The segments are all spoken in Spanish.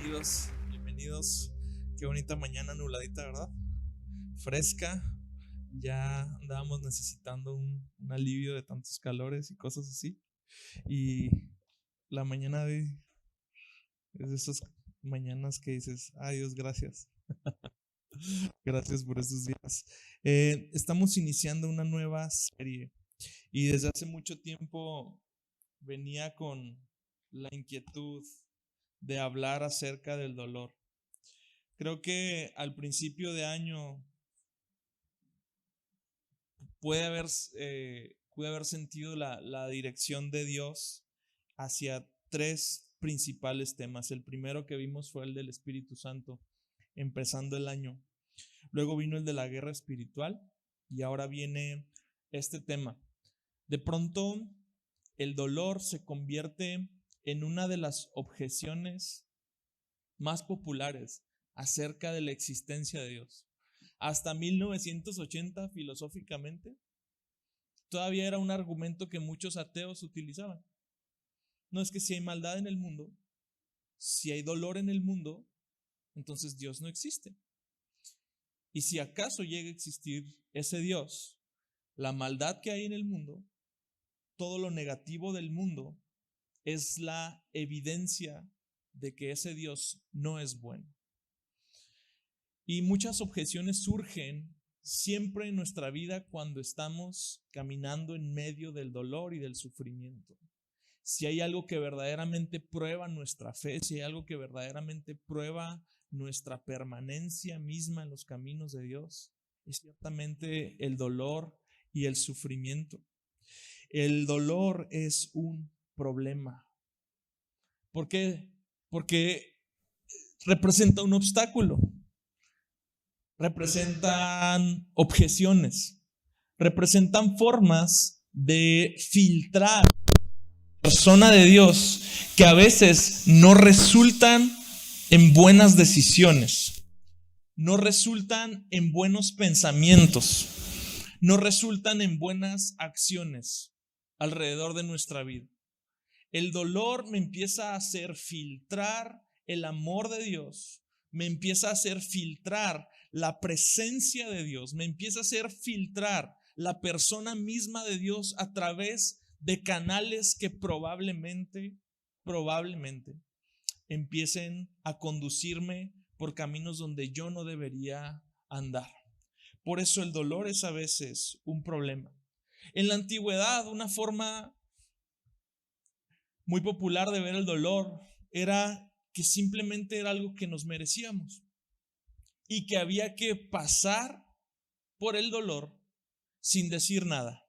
Bienvenidos, bienvenidos. Qué bonita mañana nubladita, ¿verdad? Fresca. Ya andábamos necesitando un alivio de tantos calores y cosas así. Y la mañana de hoy es de esas mañanas que dices, ay Dios, gracias. Gracias por estos días. Estamos iniciando una nueva serie y desde hace mucho tiempo venía con la inquietud de hablar acerca del dolor. Creo que al principio de año pude haber sentido la dirección de Dios hacia tres principales temas. El primero que vimos fue el del Espíritu Santo, empezando el año. Luego vino el de la guerra espiritual y ahora viene este tema. De pronto, el dolor se convierte en una de las objeciones más populares acerca de la existencia de Dios. Hasta 1980, filosóficamente, todavía era un argumento que muchos ateos utilizaban. No, es que si hay maldad en el mundo, si hay dolor en el mundo, entonces Dios no existe. Y si acaso llega a existir ese Dios, la maldad que hay en el mundo, todo lo negativo del mundo, es la evidencia de que ese Dios no es bueno. Y muchas objeciones surgen siempre en nuestra vida cuando estamos caminando en medio del dolor y del sufrimiento. Si hay algo que verdaderamente prueba nuestra fe, si hay algo que verdaderamente prueba nuestra permanencia misma en los caminos de Dios, es ciertamente el dolor y el sufrimiento. El dolor es un problema. ¿Por qué? Porque representa un obstáculo. Representan objeciones, representan formas de filtrar la persona de Dios que a veces no resultan en buenas decisiones, no resultan en buenos pensamientos, no resultan en buenas acciones alrededor de nuestra vida. El dolor me empieza a hacer filtrar el amor de Dios, me empieza a hacer filtrar la presencia de Dios, me empieza a hacer filtrar la persona misma de Dios a través de canales que probablemente empiecen a conducirme por caminos donde yo no debería andar. Por eso el dolor es a veces un problema. En la antigüedad, una forma muy popular de ver el dolor era que simplemente era algo que nos merecíamos y que había que pasar por el dolor sin decir nada,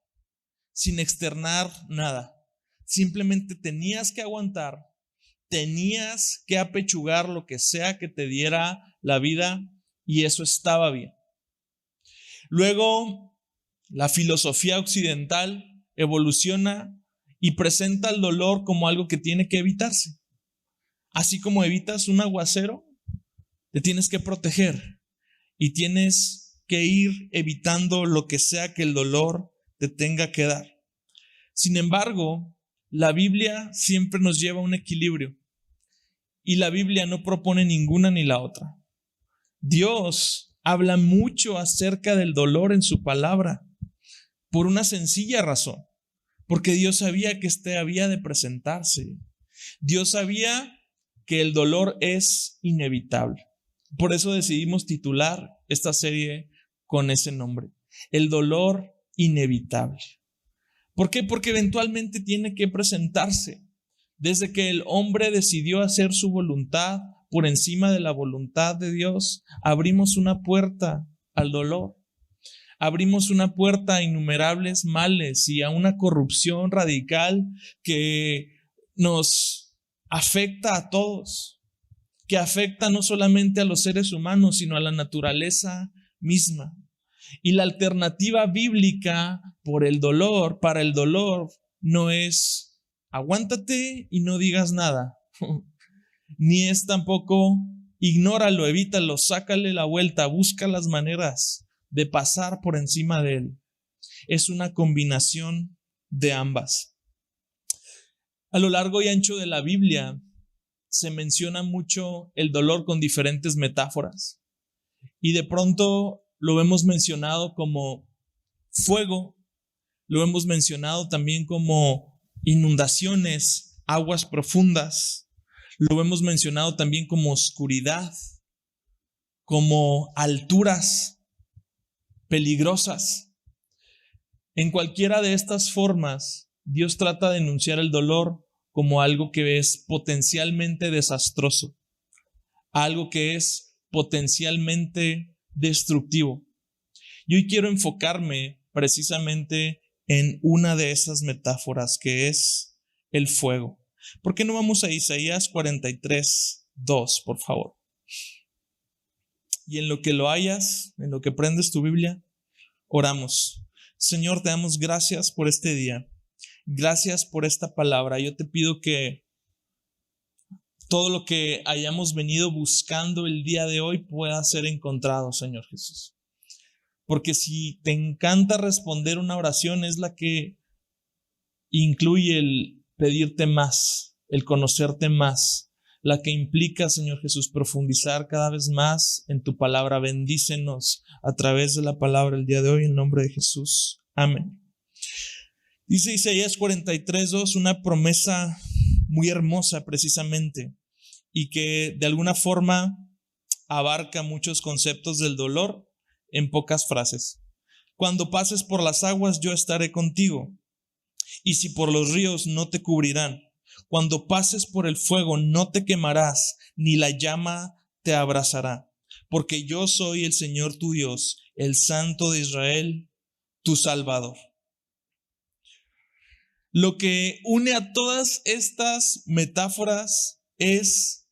sin externar nada. Simplemente tenías que aguantar, tenías que apechugar lo que sea que te diera la vida y eso estaba bien. Luego, la filosofía occidental evoluciona y presenta el dolor como algo que tiene que evitarse. Así como evitas un aguacero, te tienes que proteger y tienes que ir evitando lo que sea que el dolor te tenga que dar. Sin embargo, la Biblia siempre nos lleva a un equilibrio y la Biblia no propone ninguna ni la otra. Dios habla mucho acerca del dolor en su palabra por una sencilla razón, porque Dios sabía que este había de presentarse. Dios sabía que el dolor es inevitable. Por eso decidimos titular esta serie con ese nombre, el dolor inevitable. ¿Por qué? Porque eventualmente tiene que presentarse. Desde que el hombre decidió hacer su voluntad por encima de la voluntad de Dios, abrimos una puerta al dolor. Abrimos una puerta a innumerables males y a una corrupción radical que nos afecta a todos, que afecta no solamente a los seres humanos, sino a la naturaleza misma. Y la alternativa bíblica para el dolor, no es aguántate y no digas nada, ni es tampoco ignóralo, evítalo, sácale la vuelta, busca las maneras de pasar por encima de él. Es una combinación de ambas. A lo largo y ancho de la Biblia se menciona mucho el dolor con diferentes metáforas. Y de pronto lo hemos mencionado como fuego, lo hemos mencionado también como inundaciones, aguas profundas, lo hemos mencionado también como oscuridad, como alturas peligrosas. En cualquiera de estas formas, Dios trata de enunciar el dolor como algo que es potencialmente desastroso, algo que es potencialmente destructivo. Y hoy quiero enfocarme precisamente en una de esas metáforas, que es el fuego. ¿Por qué no vamos a Isaías 43:2, por favor? Y en lo que lo hayas, en lo que prendes tu Biblia, oramos. Señor, te damos gracias por este día. Gracias por esta palabra. Yo te pido que todo lo que hayamos venido buscando el día de hoy pueda ser encontrado, Señor Jesús. Porque si te encanta responder una oración, es la que incluye el pedirte más, el conocerte más, la que implica, Señor Jesús, profundizar cada vez más en tu palabra. Bendícenos a través de la palabra el día de hoy, en nombre de Jesús. Amén. Dice Isaías 43:2, una promesa muy hermosa precisamente, y que de alguna forma abarca muchos conceptos del dolor en pocas frases. Cuando pases por las aguas, yo estaré contigo, y si por los ríos, no te cubrirán. Cuando pases por el fuego, no te quemarás, ni la llama te abrazará, porque yo soy el Señor tu Dios, el Santo de Israel, tu Salvador. Lo que une a todas estas metáforas es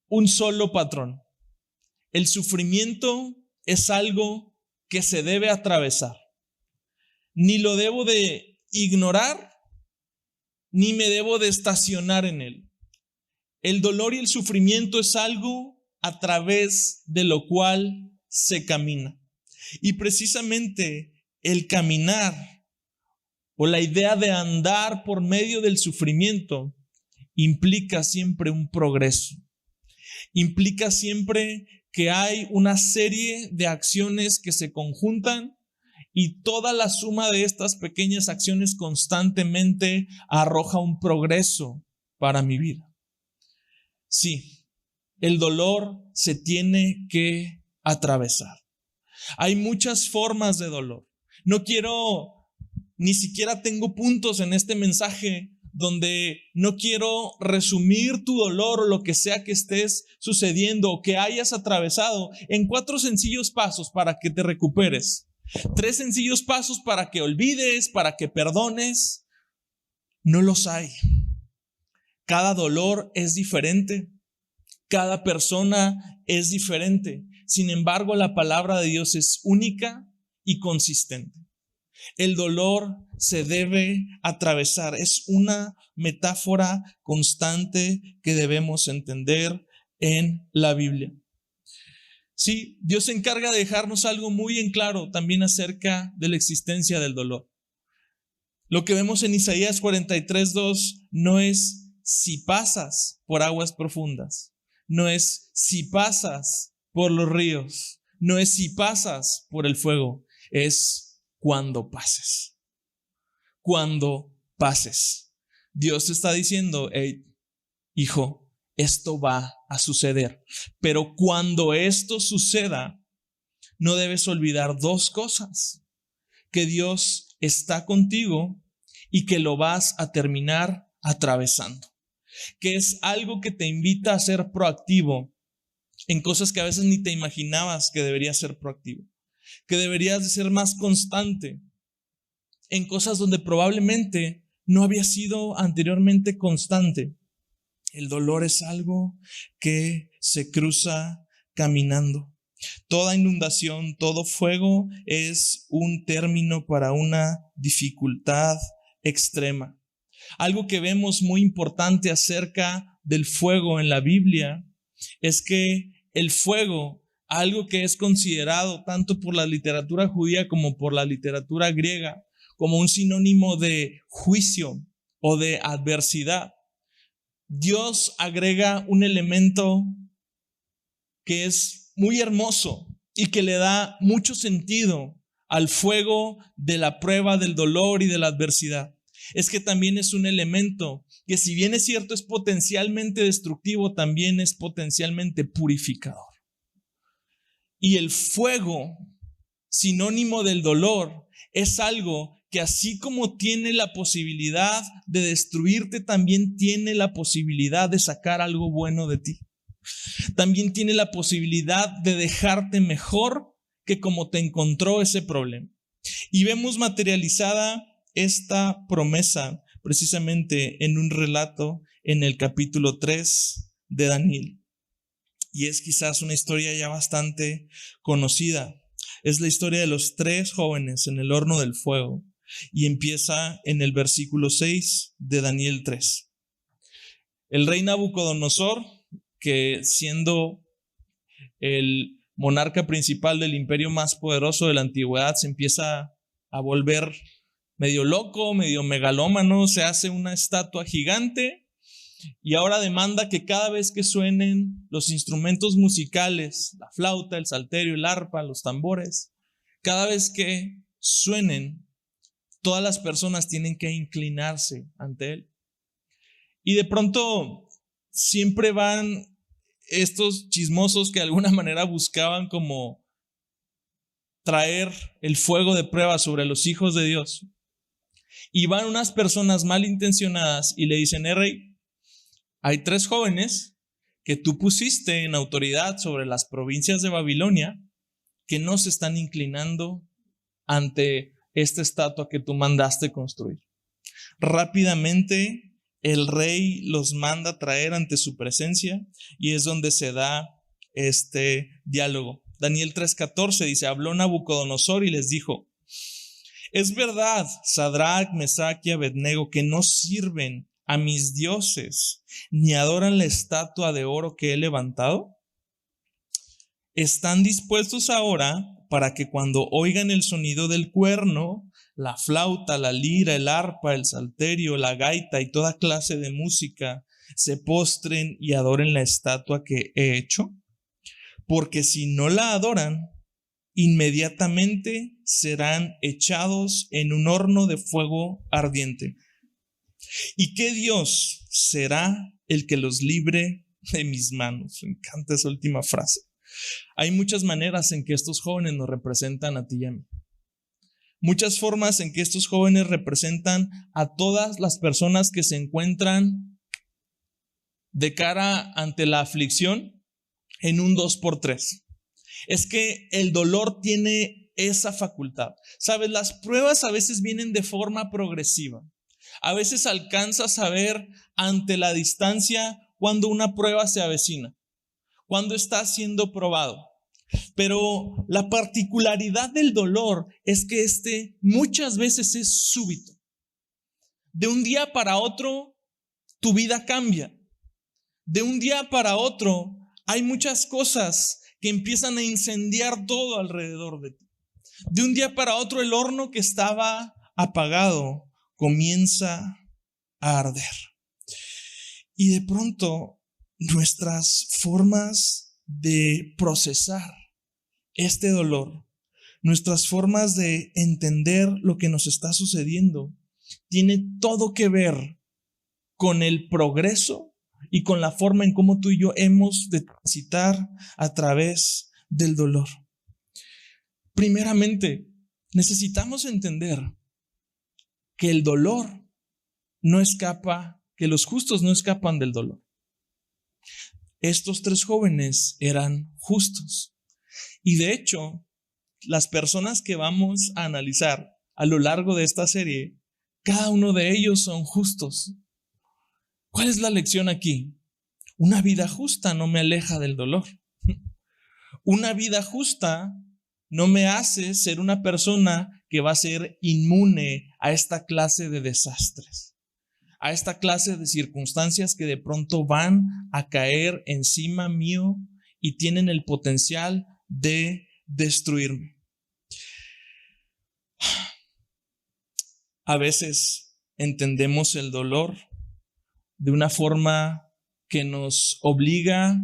un solo patrón. El sufrimiento es algo que se debe atravesar. Ni lo debo de ignorar, ni me debo de estacionar en él. El dolor y el sufrimiento es algo a través de lo cual se camina. Y precisamente el caminar, o la idea de andar por medio del sufrimiento, implica siempre un progreso. Implica siempre que hay una serie de acciones que se conjuntan, y toda la suma de estas pequeñas acciones constantemente arroja un progreso para mi vida. Sí, el dolor se tiene que atravesar. Hay muchas formas de dolor. Ni siquiera tengo puntos en este mensaje donde no quiero resumir tu dolor o lo que sea que estés sucediendo o que hayas atravesado en 4 sencillos pasos para que te recuperes. 3 sencillos pasos para que olvides, para que perdones. No los hay. Cada dolor es diferente. Cada persona es diferente. Sin embargo, la palabra de Dios es única y consistente. El dolor se debe atravesar. Es una metáfora constante que debemos entender en la Biblia. Sí, Dios se encarga de dejarnos algo muy en claro también acerca de la existencia del dolor. Lo que vemos en Isaías 43:2 no es si pasas por aguas profundas, no es si pasas por los ríos, no es si pasas por el fuego, es cuando pases. Cuando pases. Dios está diciendo, hey, hijo, esto va a suceder. Pero cuando esto suceda, no debes olvidar 2 cosas: que Dios está contigo y que lo vas a terminar atravesando. Que es algo que te invita a ser proactivo en cosas que a veces ni te imaginabas que deberías ser proactivo. Que deberías de ser más constante en cosas donde probablemente no había sido anteriormente constante. El dolor es algo que se cruza caminando. Toda inundación, todo fuego es un término para una dificultad extrema. Algo que vemos muy importante acerca del fuego en la Biblia es que el fuego, algo que es considerado tanto por la literatura judía como por la literatura griega como un sinónimo de juicio o de adversidad, Dios agrega un elemento que es muy hermoso y que le da mucho sentido al fuego de la prueba, del dolor y de la adversidad. Es que también es un elemento que, si bien es cierto, es potencialmente destructivo, también es potencialmente purificador. Y el fuego, sinónimo del dolor, es algo que, así como tiene la posibilidad de destruirte, también tiene la posibilidad de sacar algo bueno de ti. También tiene la posibilidad de dejarte mejor que como te encontró ese problema. Y vemos materializada esta promesa precisamente en un relato en el capítulo 3 de Daniel. Y es quizás una historia ya bastante conocida. Es la historia de los 3 jóvenes en el horno del fuego. Y empieza en el versículo 6 de Daniel 3. El rey Nabucodonosor, que siendo el monarca principal del imperio más poderoso de la antigüedad, se empieza a volver medio loco, medio megalómano, se hace una estatua gigante y ahora demanda que cada vez que suenen los instrumentos musicales, la flauta, el salterio, el arpa, los tambores, cada vez que suenen, todas las personas tienen que inclinarse ante él. Y de pronto siempre van estos chismosos que de alguna manera buscaban como traer el fuego de prueba sobre los hijos de Dios. Y van unas personas malintencionadas y le dicen: rey, hay 3 jóvenes que tú pusiste en autoridad sobre las provincias de Babilonia que no se están inclinando ante esta estatua que tú mandaste construir. Rápidamente el rey los manda traer ante su presencia y es donde se da este diálogo. Daniel 3:14 dice: habló Nabucodonosor y les dijo: es verdad, Sadrach, Mesach y Abednego, que no sirven a mis dioses ni adoran la estatua de oro que he levantado. ¿Están dispuestos ahora para que cuando oigan el sonido del cuerno, la flauta, la lira, el arpa, el salterio, la gaita y toda clase de música, se postren y adoren la estatua que he hecho? Porque si no la adoran, inmediatamente serán echados en un horno de fuego ardiente. ¿Y qué Dios será el que los libre de mis manos? Me encanta esa última frase. Hay muchas maneras en que estos jóvenes nos representan a ti y a mí. Muchas formas en que estos jóvenes representan a todas las personas que se encuentran de cara ante la aflicción en un 2x3. Es que el dolor tiene esa facultad. Sabes, las pruebas a veces vienen de forma progresiva. A veces alcanzas a ver ante la distancia cuando una prueba se avecina, cuando está siendo probado. Pero la particularidad del dolor es que muchas veces es súbito. De un día para otro, tu vida cambia. De un día para otro, hay muchas cosas que empiezan a incendiar todo alrededor de ti. De un día para otro, el horno que estaba apagado comienza a arder. Y de pronto, nuestras formas de procesar este dolor, nuestras formas de entender lo que nos está sucediendo, tiene todo que ver con el progreso y con la forma en cómo tú y yo hemos de transitar a través del dolor. Primeramente, necesitamos entender que el dolor no escapa, que los justos no escapan del dolor. Estos 3 jóvenes eran justos. Y de hecho, las personas que vamos a analizar a lo largo de esta serie, cada uno de ellos son justos. ¿Cuál es la lección aquí? Una vida justa no me aleja del dolor. Una vida justa no me hace ser una persona que va a ser inmune a esta clase de desastres, a esta clase de circunstancias que de pronto van a caer encima mío y tienen el potencial de destruirme. A veces entendemos el dolor de una forma que nos obliga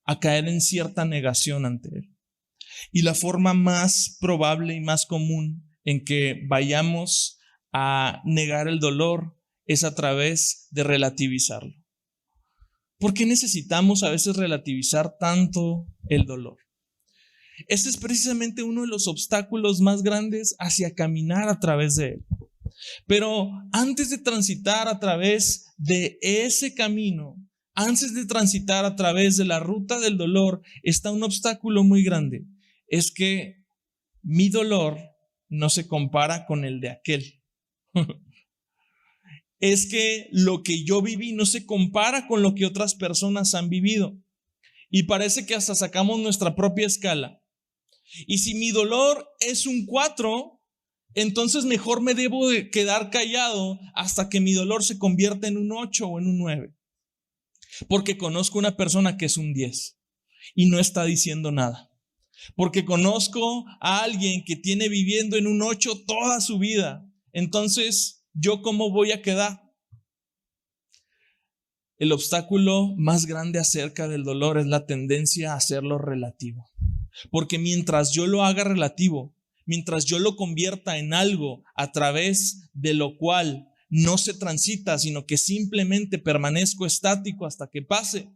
a caer en cierta negación ante él. Y la forma más probable y más común en que vayamos a negar el dolor es a través de relativizarlo. ¿Por qué necesitamos a veces relativizar tanto el dolor? Este es precisamente uno de los obstáculos más grandes hacia caminar a través de él. Pero antes de transitar a través de ese camino, antes de transitar a través de la ruta del dolor, está un obstáculo muy grande. Es que mi dolor no se compara con el de aquel. Es que lo que yo viví no se compara con lo que otras personas han vivido. Y parece que hasta sacamos nuestra propia escala. Y si mi dolor es un 4, entonces mejor me debo de quedar callado hasta que mi dolor se convierta en un 8 o en un 9. Porque conozco una persona que es un 10 y no está diciendo nada. Porque conozco a alguien que tiene viviendo en un 8 toda su vida. Entonces, ¿yo cómo voy a quedar? El obstáculo más grande acerca del dolor es la tendencia a hacerlo relativo. Porque mientras yo lo haga relativo, mientras yo lo convierta en algo a través de lo cual no se transita, sino que simplemente permanezco estático hasta que pase,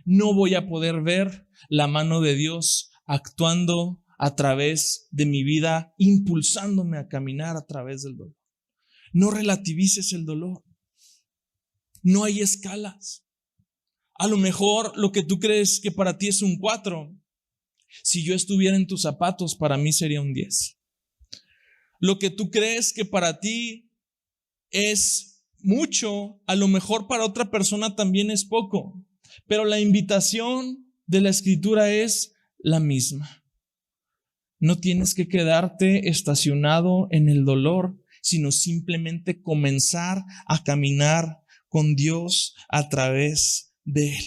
no voy a poder ver la mano de Dios actuando a través de mi vida, impulsándome a caminar a través del dolor. No relativices el dolor. No hay escalas. A lo mejor lo que tú crees que para ti es un 4, si yo estuviera en tus zapatos, para mí sería un 10. Lo que tú crees que para ti es mucho, a lo mejor para otra persona también es poco. Pero la invitación de la Escritura es la misma. No tienes que quedarte estacionado en el dolor, sino simplemente comenzar a caminar con Dios a través de él.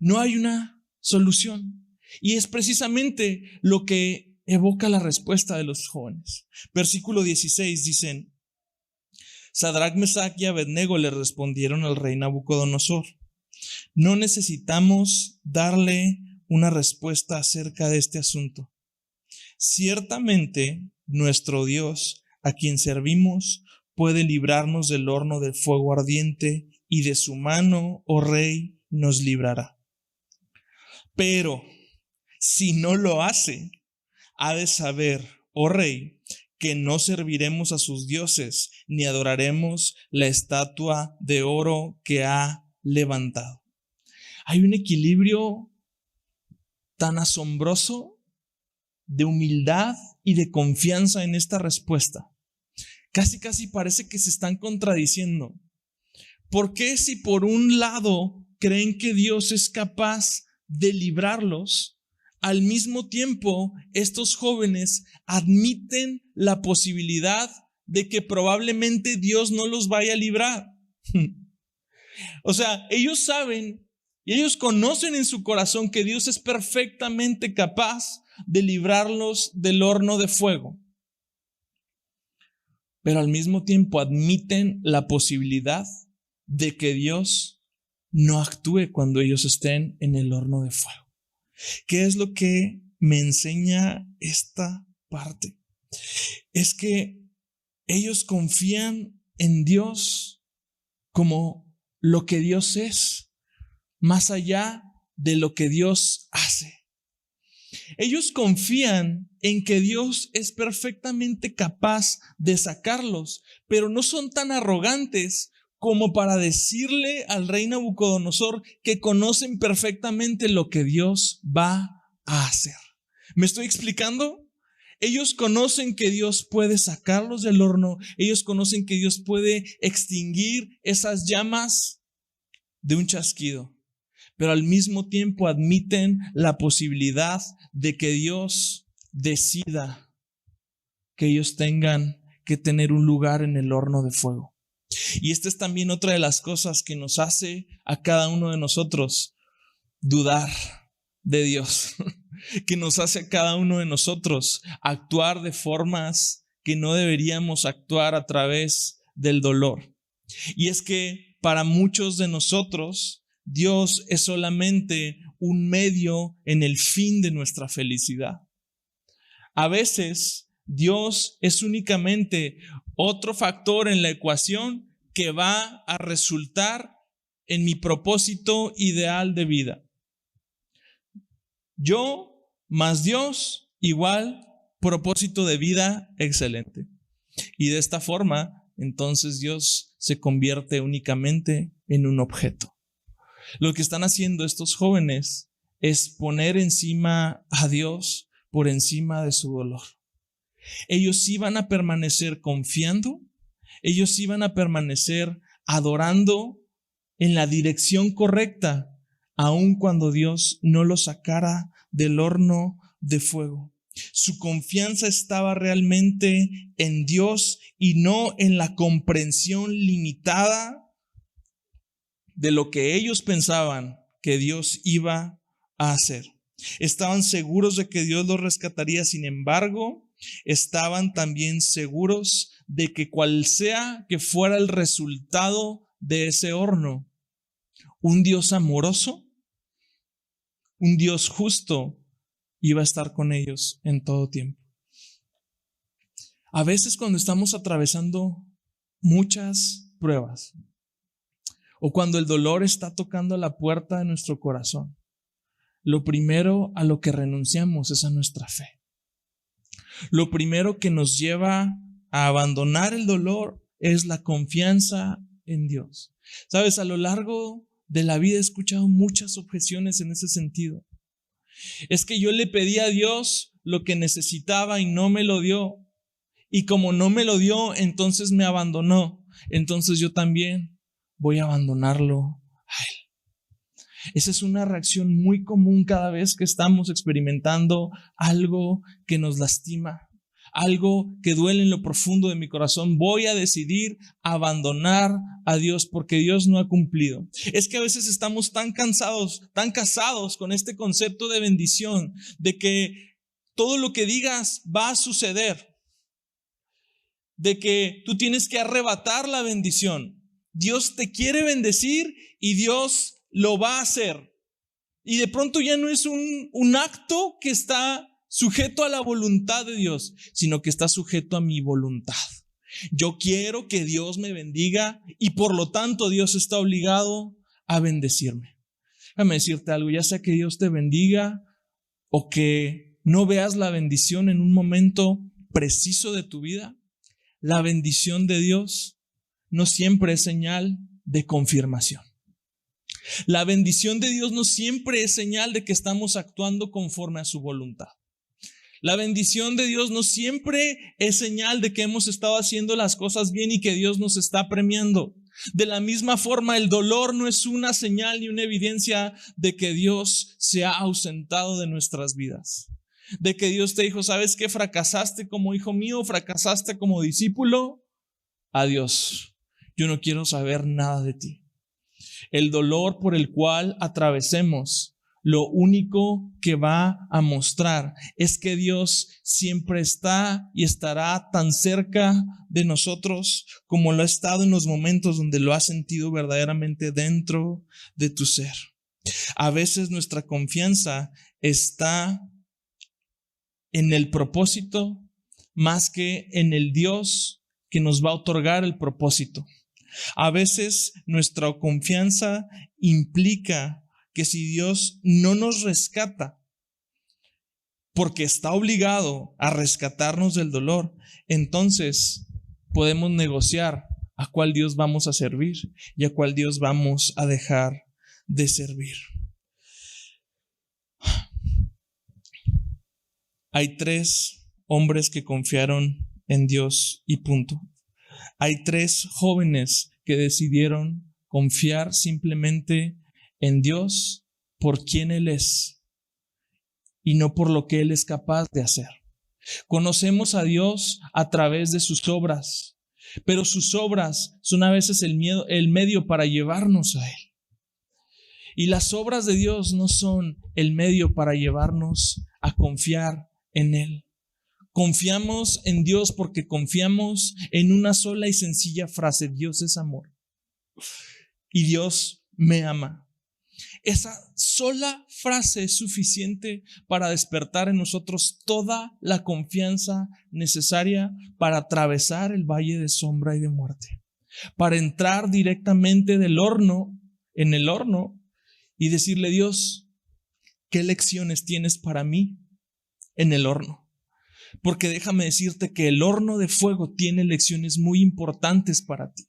No hay una solución. Y es precisamente lo que evoca la respuesta de los jóvenes. Versículo 16 dicen: Sadrac, Mesac y Abednego le respondieron al rey Nabucodonosor: no necesitamos darle una respuesta acerca de este asunto. Ciertamente nuestro Dios, a quien servimos, puede librarnos del horno de fuego ardiente, y de su mano, oh rey, nos librará. Pero si no lo hace, ha de saber, oh rey, que no serviremos a sus dioses, ni adoraremos la estatua de oro que ha levantado. Hay un equilibrio tan asombroso de humildad y de confianza en esta respuesta. Casi parece que se están contradiciendo. ¿Por qué si por un lado creen que Dios es capaz de librarlos, al mismo tiempo estos jóvenes admiten la posibilidad de que probablemente Dios no los vaya a librar? O sea, ellos saben y ellos conocen en su corazón que Dios es perfectamente capaz de librarlos del horno de fuego. Pero al mismo tiempo admiten la posibilidad de que Dios no actúe cuando ellos estén en el horno de fuego. ¿Qué es lo que me enseña esta parte? Es que ellos confían en Dios como lo que Dios es, más allá de lo que Dios hace. Ellos confían en que Dios es perfectamente capaz de sacarlos, pero no son tan arrogantes como para decirle al rey Nabucodonosor que conocen perfectamente lo que Dios va a hacer. ¿Me estoy explicando? Ellos conocen que Dios puede sacarlos del horno. Ellos conocen que Dios puede extinguir esas llamas de un chasquido. Pero al mismo tiempo admiten la posibilidad de que Dios decida que ellos tengan que tener un lugar en el horno de fuego. Y esta es también otra de las cosas que nos hace a cada uno de nosotros dudar de Dios, que nos hace a cada uno de nosotros actuar de formas que no deberíamos actuar a través del dolor. Y es que para muchos de nosotros, Dios es solamente un medio en el fin de nuestra felicidad. A veces, Dios es únicamente otro factor en la ecuación que va a resultar en mi propósito ideal de vida. Yo más Dios igual propósito de vida excelente. Y de esta forma, entonces Dios se convierte únicamente en un objeto. Lo que están haciendo estos jóvenes es poner encima a Dios por encima de su dolor. Ellos sí van a permanecer confiando, ellos sí van a permanecer adorando en la dirección correcta, aun cuando Dios no los sacara del horno de fuego. Su confianza estaba realmente en Dios y no en la comprensión limitada de lo que ellos pensaban que Dios iba a hacer. Estaban seguros de que Dios los rescataría, sin embargo, estaban también seguros de que cual sea que fuera el resultado de ese horno, un Dios amoroso, un Dios justo, iba a estar con ellos en todo tiempo. A veces cuando estamos atravesando muchas pruebas o cuando el dolor está tocando la puerta de nuestro corazón, lo primero a lo que renunciamos es a nuestra fe. Lo primero que nos lleva a abandonar el dolor es la confianza en Dios. Sabes, a lo largo de la vida he escuchado muchas objeciones en ese sentido. Es que yo le pedí a Dios lo que necesitaba y no me lo dio. Y como no me lo dio, entonces me abandonó. Entonces yo también voy a abandonarlo a Él. Esa es una reacción muy común cada vez que estamos experimentando algo que nos lastima, algo que duele en lo profundo de mi corazón. Voy a decidir abandonar a Dios porque Dios no ha cumplido. Es que a veces estamos tan cansados, tan casados con este concepto de bendición, de que todo lo que digas va a suceder, de que tú tienes que arrebatar la bendición. Dios te quiere bendecir y Dios lo va a hacer. Y de pronto ya no es un acto que está sujeto a la voluntad de Dios, sino que está sujeto a mi voluntad. Yo quiero que Dios me bendiga y por lo tanto Dios está obligado a bendecirme. Déjame decirte algo, ya sea que Dios te bendiga o que no veas la bendición en un momento preciso de tu vida, la bendición de Dios no siempre es señal de confirmación. La bendición de Dios no siempre es señal de que estamos actuando conforme a su voluntad. La bendición de Dios no siempre es señal de que hemos estado haciendo las cosas bien y que Dios nos está premiando. De la misma forma, el dolor no es una señal ni una evidencia de que Dios se ha ausentado de nuestras vidas. De que Dios te dijo, ¿sabes qué? Fracasaste como hijo mío, fracasaste como discípulo. Adiós, yo no quiero saber nada de ti. El dolor por el cual atravesemos, lo único que va a mostrar es que Dios siempre está y estará tan cerca de nosotros como lo ha estado en los momentos donde lo has sentido verdaderamente dentro de tu ser. A veces nuestra confianza está en el propósito más que en el Dios que nos va a otorgar el propósito. A veces nuestra confianza implica que si Dios no nos rescata, porque está obligado a rescatarnos del dolor, entonces podemos negociar a cuál Dios vamos a servir y a cuál Dios vamos a dejar de servir. Hay 3 hombres que confiaron en Dios y punto. Hay 3 jóvenes que decidieron confiar simplemente en Dios por quien Él es y no por lo que Él es capaz de hacer. Conocemos a Dios a través de sus obras, pero sus obras son a veces el medio para llevarnos a Él. Y las obras de Dios no son el medio para llevarnos a confiar en Él. Confiamos en Dios porque confiamos en una sola y sencilla frase: Dios es amor. y Dios me ama. Esa sola frase es suficiente para despertar en nosotros toda la confianza necesaria para atravesar el valle de sombra y de muerte, para entrar directamente en el horno y decirle: Dios, ¿qué lecciones tienes para mí en el horno? Porque déjame decirte que el horno de fuego tiene lecciones muy importantes para ti.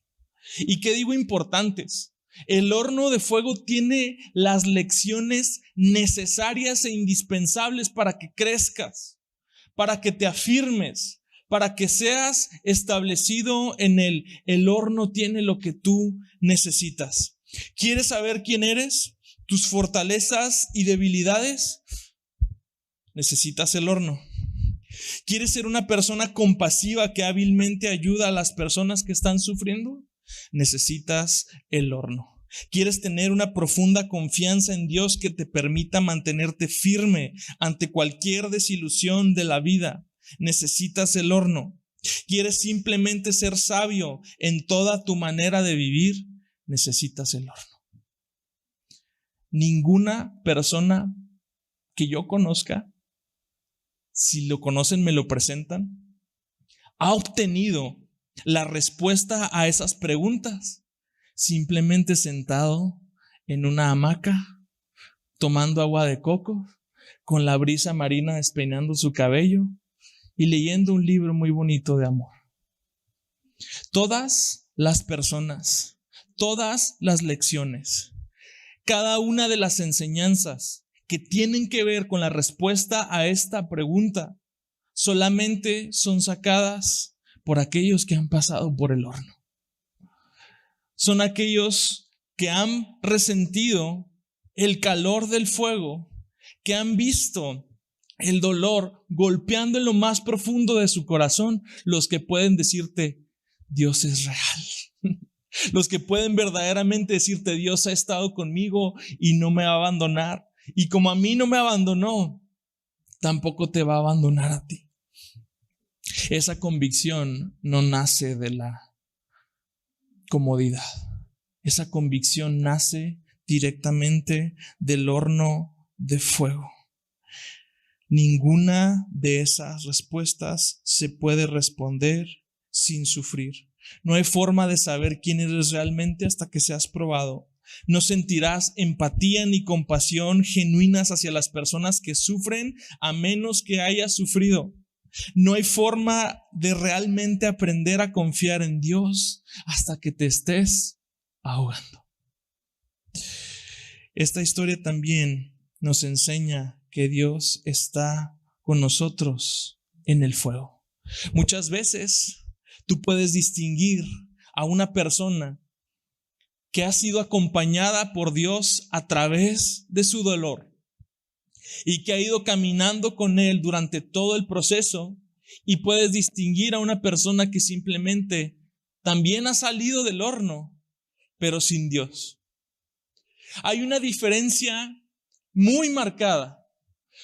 ¿Y qué digo importantes? El horno de fuego tiene las lecciones necesarias e indispensables para que crezcas, para que te afirmes, para que seas establecido en él. El horno tiene lo que tú necesitas. ¿Quieres saber quién eres? ¿Tus fortalezas y debilidades? Necesitas el horno. ¿Quieres ser una persona compasiva que hábilmente ayuda a las personas que están sufriendo? Necesitas el horno. ¿Quieres tener una profunda confianza en Dios que te permita mantenerte firme ante cualquier desilusión de la vida? Necesitas el horno. ¿Quieres simplemente ser sabio en toda tu manera de vivir? Necesitas el horno. Ninguna persona que yo conozca, si lo conocen me lo presentan, ha obtenido la respuesta a esas preguntas simplemente sentado en una hamaca, tomando agua de coco, con la brisa marina despeinando su cabello y leyendo un libro muy bonito de amor. Todas las personas, todas las lecciones, cada una de las enseñanzas que tienen que ver con la respuesta a esta pregunta solamente son sacadas por aquellos que han pasado por el horno. Son aquellos que han resentido el calor del fuego, que han visto el dolor golpeando en lo más profundo de su corazón, los que pueden decirte: Dios es real. Los que pueden verdaderamente decirte: Dios ha estado conmigo y no me va a abandonar. Y como a mí no me abandonó, tampoco te va a abandonar a ti. Esa convicción no nace de la comodidad. Esa convicción nace directamente del horno de fuego. Ninguna de esas respuestas se puede responder sin sufrir. No hay forma de saber quién eres realmente hasta que seas probado. No sentirás empatía ni compasión genuinas hacia las personas que sufren a menos que hayas sufrido. No hay forma de realmente aprender a confiar en Dios hasta que te estés ahogando. Esta historia también nos enseña que Dios está con nosotros en el fuego. Muchas veces tú puedes distinguir a una persona que ha sido acompañada por Dios a través de su dolor y que ha ido caminando con Él durante todo el proceso, y puedes distinguir a una persona que simplemente también ha salido del horno, pero sin Dios. Hay una diferencia muy marcada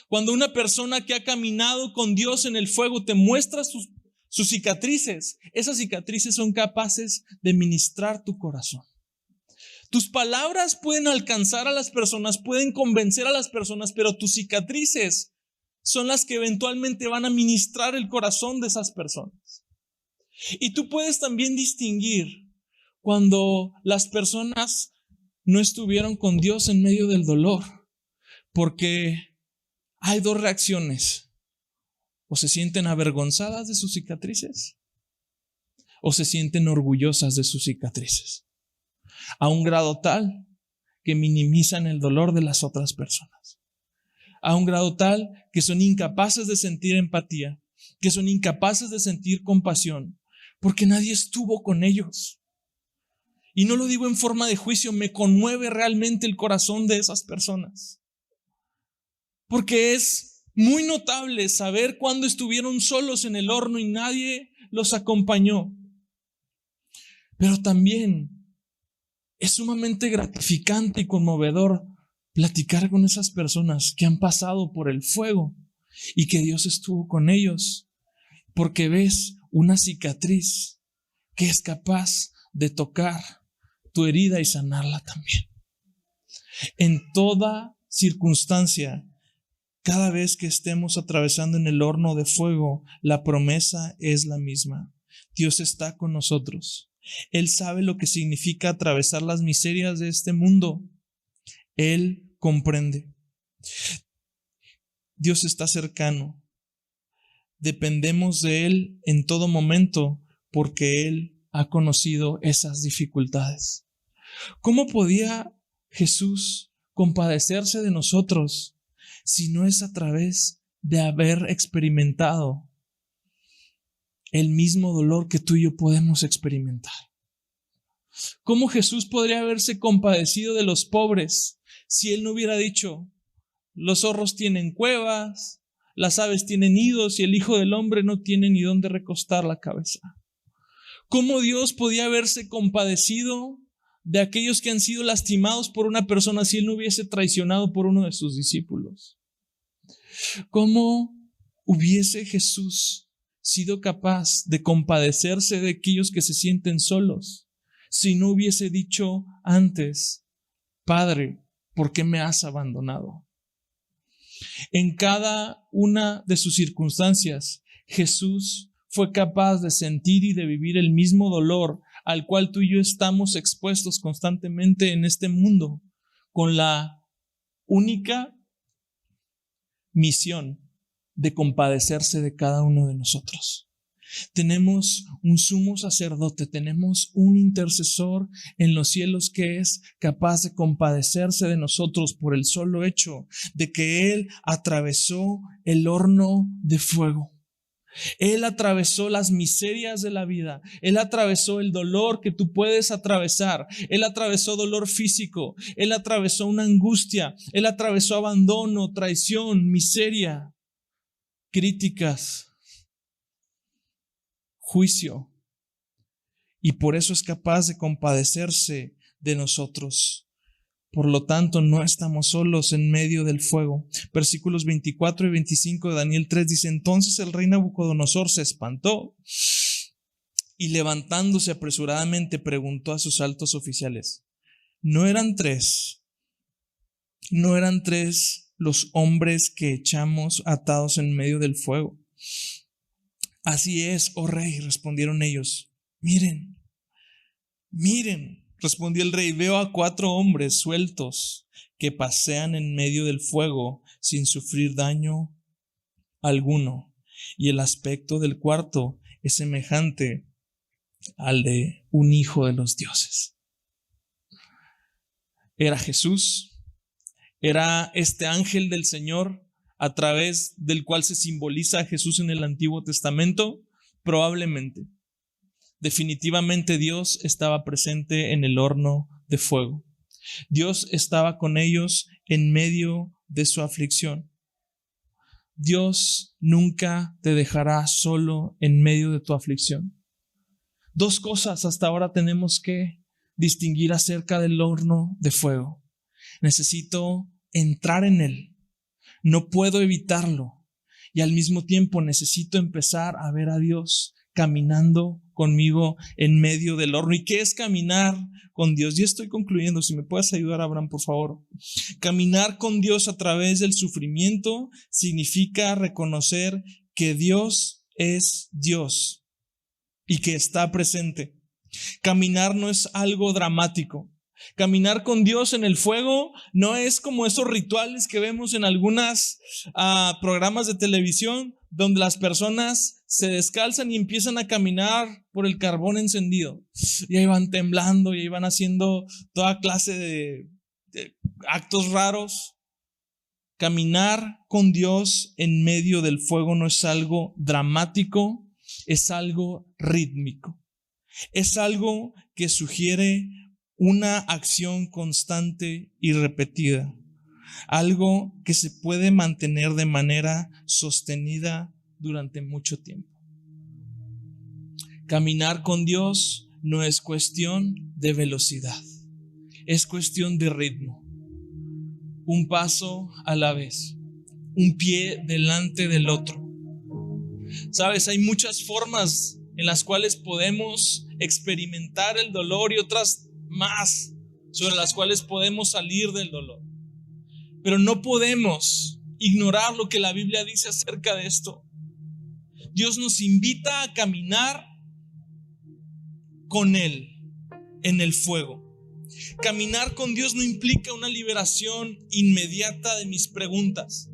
cuando una persona que ha caminado con Dios en el fuego te muestra sus cicatrices. Esas cicatrices son capaces de ministrar tu corazón. Tus palabras pueden alcanzar a las personas, pueden convencer a las personas, pero tus cicatrices son las que eventualmente van a ministrar el corazón de esas personas. Y tú puedes también distinguir cuando las personas no estuvieron con Dios en medio del dolor, porque hay dos reacciones: o se sienten avergonzadas de sus cicatrices, o se sienten orgullosas de sus cicatrices, a un grado tal que minimizan el dolor de las otras personas, a un grado tal que son incapaces de sentir empatía, que son incapaces de sentir compasión, porque nadie estuvo con ellos. Y no lo digo en forma de juicio, me conmueve realmente el corazón de esas personas, porque es muy notable saber cuando estuvieron solos en el horno y nadie los acompañó. Pero también es sumamente gratificante y conmovedor platicar con esas personas que han pasado por el fuego y que Dios estuvo con ellos, porque ves una cicatriz que es capaz de tocar tu herida y sanarla también. En toda circunstancia, cada vez que estemos atravesando en el horno de fuego, la promesa es la misma. Dios está con nosotros. Él sabe lo que significa atravesar las miserias de este mundo. Él comprende. Dios está cercano. Dependemos de Él en todo momento porque Él ha conocido esas dificultades. ¿Cómo podía Jesús compadecerse de nosotros si no es a través de haber experimentado el mismo dolor que tú y yo podemos experimentar? ¿Cómo Jesús podría haberse compadecido de los pobres si Él no hubiera dicho: los zorros tienen cuevas, las aves tienen nidos y el Hijo del Hombre no tiene ni dónde recostar la cabeza? ¿Cómo Dios podía haberse compadecido de aquellos que han sido lastimados por una persona si Él no hubiese traicionado por uno de sus discípulos? ¿Cómo hubiese Jesús sido capaz de compadecerse de aquellos que se sienten solos si no hubiese dicho antes: Padre, ¿por qué me has abandonado? En cada una de sus circunstancias, Jesús fue capaz de sentir y de vivir el mismo dolor al cual tú y yo estamos expuestos constantemente en este mundo, con la única misión de compadecerse de cada uno de nosotros. Tenemos un sumo sacerdote, tenemos un intercesor en los cielos que es capaz de compadecerse de nosotros por el solo hecho de que Él atravesó el horno de fuego. Él atravesó las miserias de la vida. Él atravesó el dolor que tú puedes atravesar. Él atravesó dolor físico. Él atravesó una angustia. Él atravesó abandono, traición, miseria, críticas, juicio. Y por eso es capaz de compadecerse de nosotros. Por lo tanto, no estamos solos en medio del fuego. Versículos 24 y 25 de Daniel 3 dice: entonces el rey Nabucodonosor se espantó y levantándose apresuradamente preguntó a sus altos oficiales: ¿No eran tres los hombres que echamos atados en medio del fuego? Así es, oh rey, respondieron ellos. Miren. Respondió el rey: veo a 4 hombres sueltos que pasean en medio del fuego sin sufrir daño alguno, y el aspecto del cuarto es semejante al de un hijo de los dioses. Era Jesús, era este ángel del Señor a través del cual se simboliza a Jesús en el Antiguo Testamento. Probablemente, definitivamente Dios estaba presente en el horno de fuego. Dios estaba con ellos en medio de su aflicción. Dios nunca te dejará solo en medio de tu aflicción. 2 cosas hasta ahora tenemos que distinguir acerca del horno de fuego. Necesito entrar en él. No puedo evitarlo. Y al mismo tiempo necesito empezar a ver a Dios caminando conmigo en medio del horno. ¿Y qué es caminar con Dios? Ya estoy concluyendo. Si me puedes ayudar, Abraham, por favor. Caminar con Dios a través del sufrimiento significa reconocer que Dios es Dios y que está presente. Caminar no es algo dramático. Caminar con Dios en el fuego no es como esos rituales que vemos en algunos programas de televisión donde las personas se descalzan y empiezan a caminar por el carbón encendido. Y ahí van temblando y ahí van haciendo toda clase de actos raros. Caminar con Dios en medio del fuego no es algo dramático, es algo rítmico. Es algo que sugiere una acción constante y repetida, algo que se puede mantener de manera sostenida durante mucho tiempo. Caminar con Dios no es cuestión de velocidad, es cuestión de ritmo. Un paso a la vez, un pie delante del otro. Sabes, hay muchas formas en las cuales podemos experimentar el dolor y otras más sobre las cuales podemos salir del dolor. Pero no podemos ignorar lo que la Biblia dice acerca de esto. Dios nos invita a caminar con Él en el fuego. Caminar con Dios no implica una liberación inmediata de mis preguntas.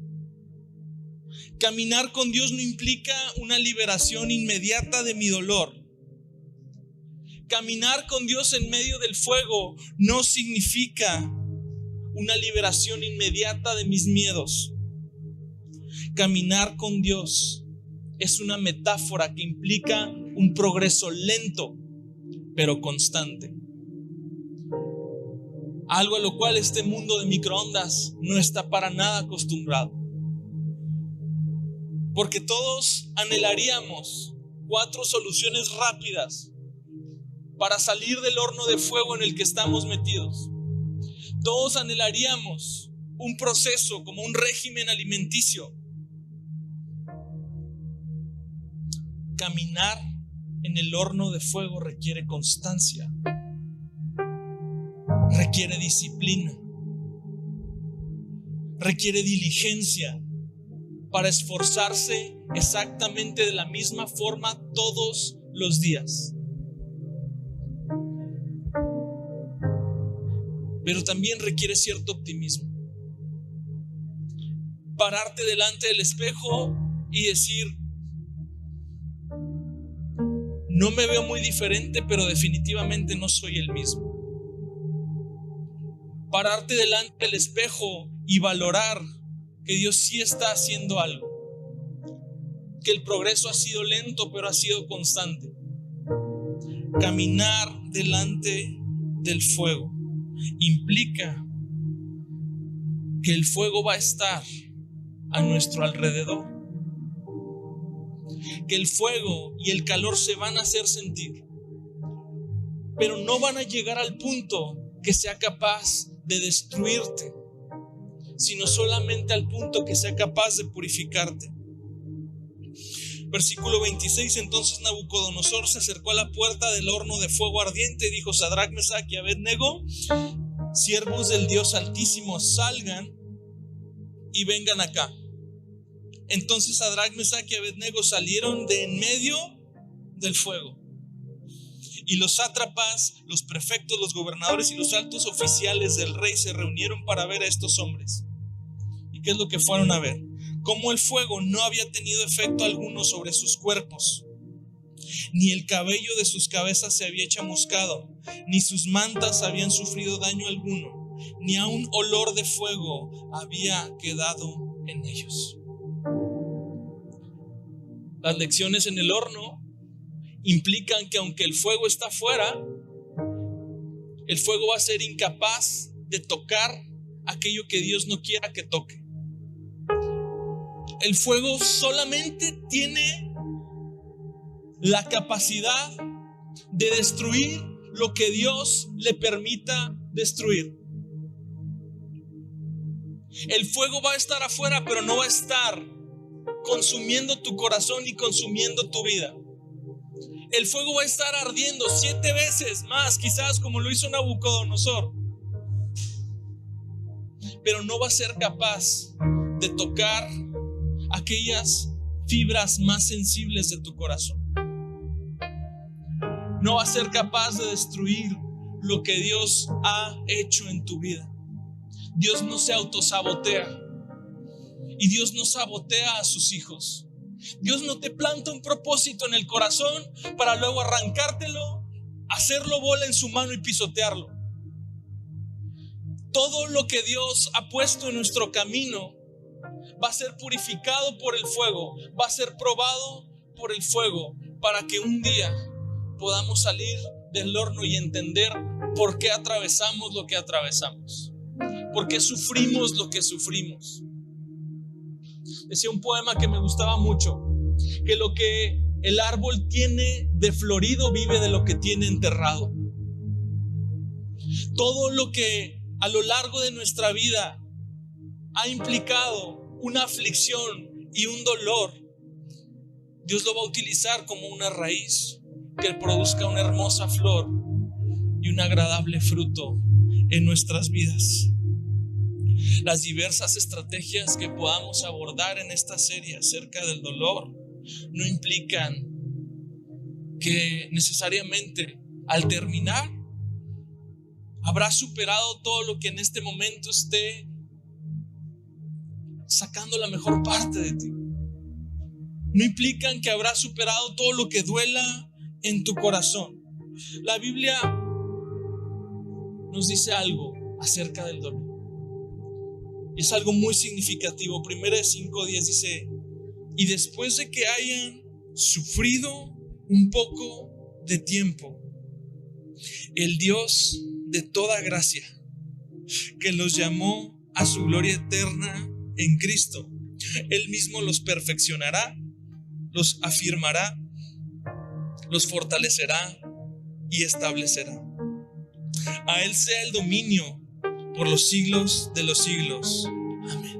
Caminar con Dios no implica una liberación inmediata de mi dolor. Caminar con Dios en medio del fuego no significa una liberación inmediata de mis miedos. Caminar con Dios es una metáfora que implica un progreso lento, pero constante. Algo a lo cual este mundo de microondas no está para nada acostumbrado. Porque todos anhelaríamos 4 soluciones rápidas para salir del horno de fuego en el que estamos metidos. Todos anhelaríamos un proceso como un régimen alimenticio. Caminar en el horno de fuego requiere constancia, requiere disciplina, requiere diligencia para esforzarse exactamente de la misma forma todos los días. Pero también requiere cierto optimismo. Pararte delante del espejo y decir: no me veo muy diferente, pero definitivamente no soy el mismo. Pararte delante del espejo y valorar que Dios sí está haciendo algo. Que el progreso ha sido lento, pero ha sido constante. Caminar delante del fuego implica que el fuego va a estar a nuestro alrededor. Que el fuego y el calor se van a hacer sentir, pero no van a llegar al punto que sea capaz de destruirte, sino solamente al punto que sea capaz de purificarte. Versículo 26: entonces Nabucodonosor se acercó a la puerta del horno de fuego ardiente y dijo: Sadrac, Mesac y Abed-nego, siervos del Dios Altísimo, salgan y vengan acá. Entonces Sadrac, Mesac y Abed-nego salieron de en medio del fuego. Y los sátrapas, los prefectos, los gobernadores y los altos oficiales del rey se reunieron para ver a estos hombres. ¿Y qué es lo que fueron a ver? Cómo el fuego no había tenido efecto alguno sobre sus cuerpos, ni el cabello de sus cabezas se había chamuscado, ni sus mantas habían sufrido daño alguno, ni aun olor de fuego había quedado en ellos. Las lecciones en el horno implican que aunque el fuego está afuera, el fuego va a ser incapaz de tocar aquello que Dios no quiera que toque. El fuego solamente tiene la capacidad de destruir lo que Dios le permita destruir. El fuego va a estar afuera, pero no va a estar consumiendo tu corazón y consumiendo tu vida. El fuego va a estar ardiendo 7 veces más, quizás como lo hizo Nabucodonosor, pero no va a ser capaz de tocar aquellas fibras más sensibles de tu corazón. No va a ser capaz de destruir lo que Dios ha hecho en tu vida. Dios no se autosabotea. Y Dios no sabotea a sus hijos. Dios no te planta un propósito en el corazón para luego arrancártelo, hacerlo bola en su mano y pisotearlo. Todo lo que Dios ha puesto en nuestro camino va a ser purificado por el fuego, va a ser probado por el fuego, para que un día podamos salir del horno y entender por qué atravesamos lo que atravesamos, por qué sufrimos lo que sufrimos. Decía un poema que me gustaba mucho, que lo que el árbol tiene de florido vive de lo que tiene enterrado. Todo lo que a lo largo de nuestra vida ha implicado una aflicción y un dolor, Dios lo va a utilizar como una raíz que produzca una hermosa flor y un agradable fruto en nuestras vidas. Las diversas estrategias que podamos abordar en esta serie acerca del dolor no implican que necesariamente al terminar habrás superado todo lo que en este momento esté sacando la mejor parte de ti. No implican que habrás superado todo lo que duela en tu corazón. La Biblia nos dice algo acerca del dolor. Y es algo muy significativo. 1 de 5:10 dice: y después de que hayan sufrido un poco de tiempo, el Dios de toda gracia, que los llamó a su gloria eterna en Cristo, Él mismo los perfeccionará, los afirmará, los fortalecerá y establecerá. A Él sea el dominio por los siglos de los siglos. Amén.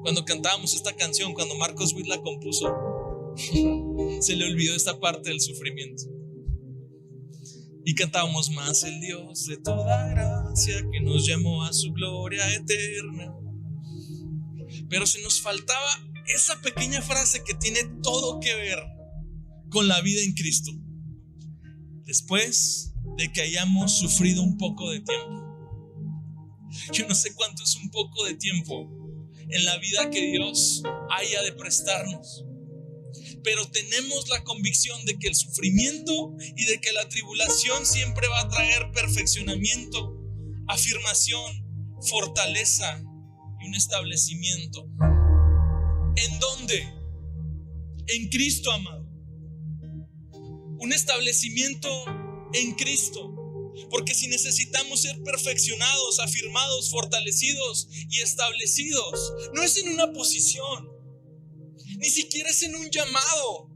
Cuando cantábamos esta canción, cuando Marcos Witt la compuso, se le olvidó esta parte del sufrimiento. Y cantábamos: más el Dios de toda gracia, que nos llamó a su gloria eterna. Pero se nos faltaba esa pequeña frase que tiene todo que ver con la vida en Cristo. Después de que hayamos sufrido un poco de tiempo. Yo no sé cuánto es un poco de tiempo en la vida que Dios haya de prestarnos, pero tenemos la convicción de que el sufrimiento y de que la tribulación siempre va a traer perfeccionamiento, afirmación, fortaleza y un establecimiento. ¿En dónde? En Cristo, amado. Un establecimiento en Cristo. Porque si necesitamos ser perfeccionados, afirmados, fortalecidos y establecidos, no es en una posición, ni siquiera es en un llamado,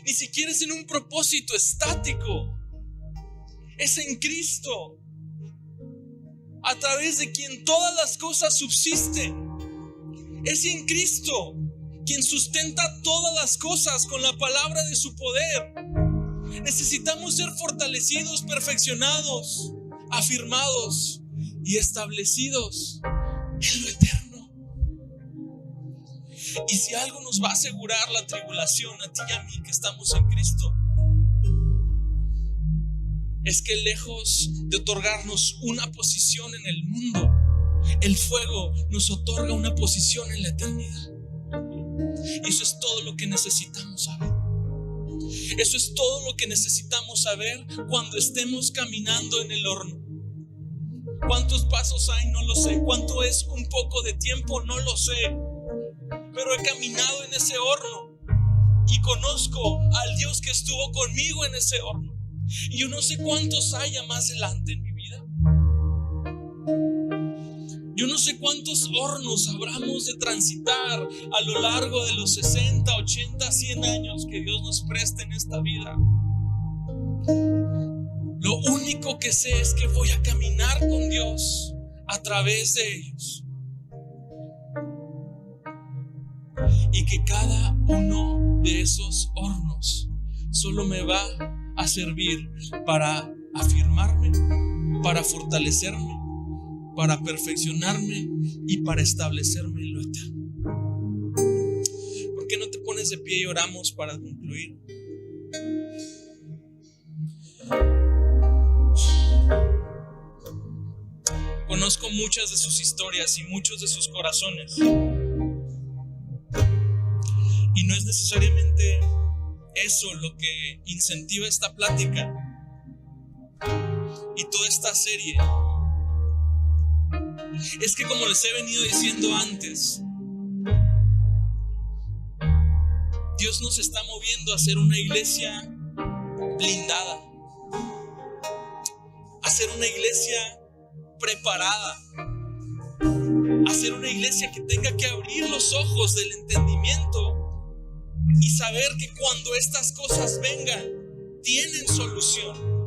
ni siquiera es en un propósito estático. Es en Cristo, a través de quien todas las cosas subsisten. Es en Cristo quien sustenta todas las cosas con la palabra de su poder. Necesitamos ser fortalecidos, perfeccionados, afirmados y establecidos en lo eterno. Y si algo nos va a asegurar la tribulación a ti y a mí que estamos en Cristo, es que lejos de otorgarnos una posición en el mundo, el fuego nos otorga una posición en la eternidad. Y eso es todo lo que necesitamos saber. Eso es todo lo que necesitamos saber cuando estemos caminando en el horno. ¿Cuántos pasos hay? No lo sé. ¿Cuánto es un poco de tiempo? No lo sé. Pero he caminado en ese horno y conozco al Dios que estuvo conmigo en ese horno. Y yo no sé cuántos haya más adelante en mi vida. Yo no sé cuántos hornos habramos de transitar a lo largo de los 60, 80, 100 años que Dios nos preste en esta vida. Lo único que sé es que voy a caminar con Dios a través de ellos. Y que cada uno de esos hornos solo me va a servir para afirmarme, para fortalecerme, para perfeccionarme y para establecerme en lo eterno. ¿Por qué no te pones de pie y oramos para concluir? Conozco muchas de sus historias y muchos de sus corazones. Y no es necesariamente eso lo que incentiva esta plática y toda esta serie. Es que, como les he venido diciendo antes, Dios nos está moviendo a ser una iglesia blindada, a ser una iglesia preparada, a ser una iglesia que tenga que abrir los ojos del entendimiento y saber que cuando estas cosas vengan, tienen solución.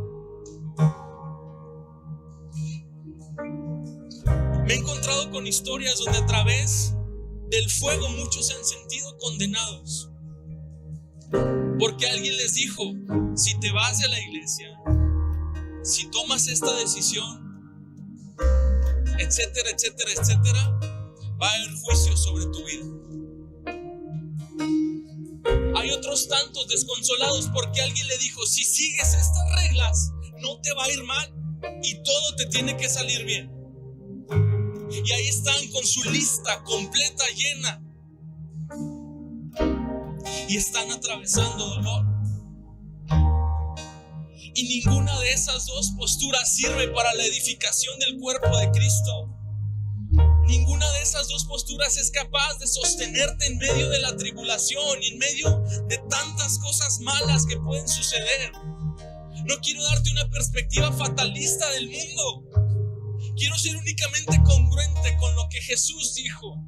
Me he encontrado con historias donde a través del fuego muchos se han sentido condenados porque alguien les dijo: si te vas de la iglesia, si tomas esta decisión, etcétera, etcétera, etcétera, va a haber juicio sobre tu vida. Hay otros tantos desconsolados porque alguien le dijo: si sigues estas reglas, no te va a ir mal y todo te tiene que salir bien. Y ahí están con su lista completa, llena, y están atravesando dolor. Y ninguna de esas dos posturas sirve para la edificación del cuerpo de Cristo. Ninguna de esas dos posturas es capaz de sostenerte en medio de la tribulación y en medio de tantas cosas malas que pueden suceder. No quiero darte una perspectiva fatalista del mundo. Quiero ser únicamente congruente con lo que Jesús dijo.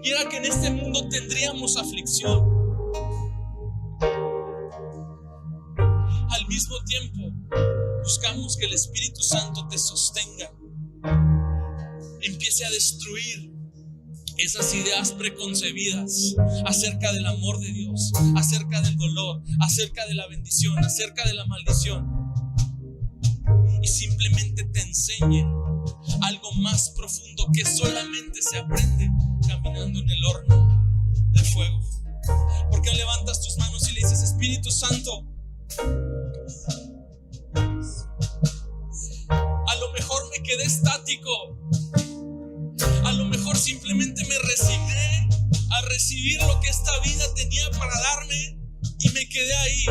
Y era que en este mundo tendríamos aflicción. Al mismo tiempo, buscamos que el Espíritu Santo te sostenga. Empiece a destruir esas ideas preconcebidas acerca del amor de Dios, acerca del dolor, acerca de la bendición, acerca de la maldición. Y simplemente te enseñe algo más profundo que solamente se aprende caminando en el horno de fuego. ¿Por qué levantas tus manos y le dices: Espíritu Santo, a lo mejor me quedé estático, a lo mejor simplemente me resigné a recibir lo que esta vida tenía para darme y me quedé ahí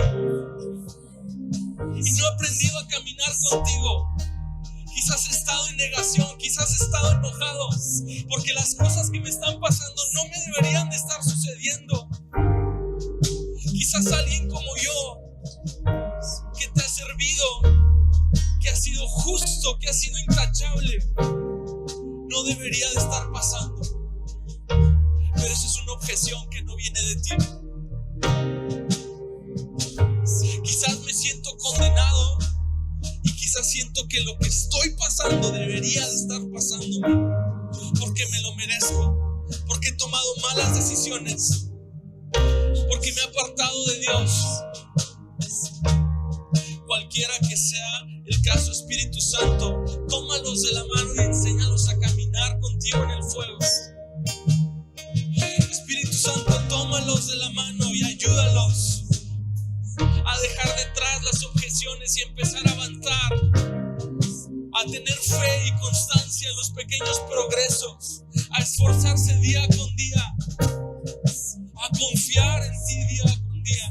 y no he aprendido a caminar contigo? Quizás he estado en negación, quizás he estado enojado porque las cosas que me están pasando no me deberían de estar sucediendo. Quizás alguien como yo, que te ha servido, que ha sido justo, que ha sido intachable, no debería de estar pasando. Pero eso es una objeción que no viene de ti. Quizás me siento condenado y quizás siento que lo que estoy pasando debería de estar pasándome porque me lo merezco, porque he tomado malas decisiones, porque me he apartado de Dios. Cualquiera que sea el caso, Espíritu Santo, tómalos de la mano y enséñalos a caminar contigo en el fuego. Espíritu Santo, tómalos de la mano y ayúdalos a dejar detrás las objeciones y empezar a avanzar, a tener fe y constancia en los pequeños progresos, a esforzarse día con día, a confiar en ti día con día,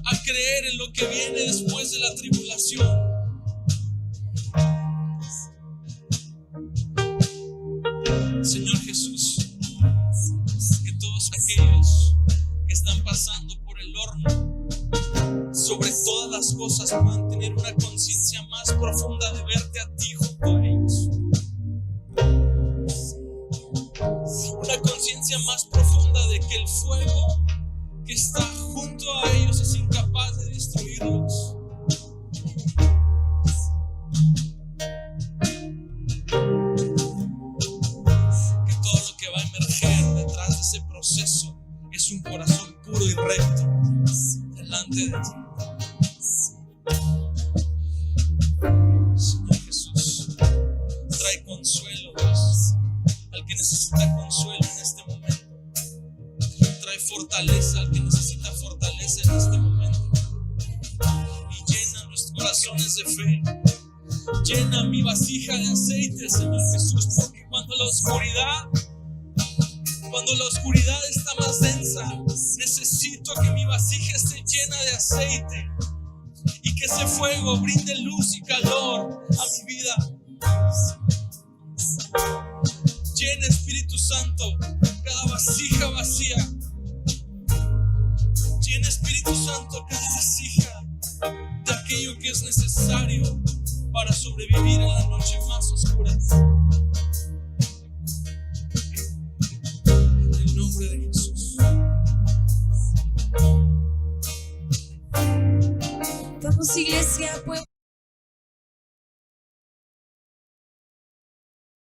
a creer en lo que viene después de la tribulación. Señor Jesús, que todos aquellos que están pasando por el horno, sobre todas las cosas, puedan tener una conciencia más profunda de verte a ti junto a ellos. Una conciencia más profunda de que el fuego que está junto a ellos es incapaz de destruirlos. Que todo lo que va a emerger detrás de ese proceso es un corazón puro y recto delante de ti. Señor Jesús, trae consuelo, Dios, al que necesita consuelo en este momento. Trae fortaleza al que necesita fortaleza en este momento. Y llena nuestros corazones de fe. Llena mi vasija de aceite, Señor Jesús, porque cuando la oscuridad está más densa, necesito que mi vasija esté llena de aceite y que ese fuego brinde luz y calor a mi vida. Llena, Espíritu Santo, cada vasija vacía. Llena, Espíritu Santo, cada vasija de aquello que es necesario para sobrevivir en la noche más oscura. En el nombre de Jesús. Vamos, iglesia, pues.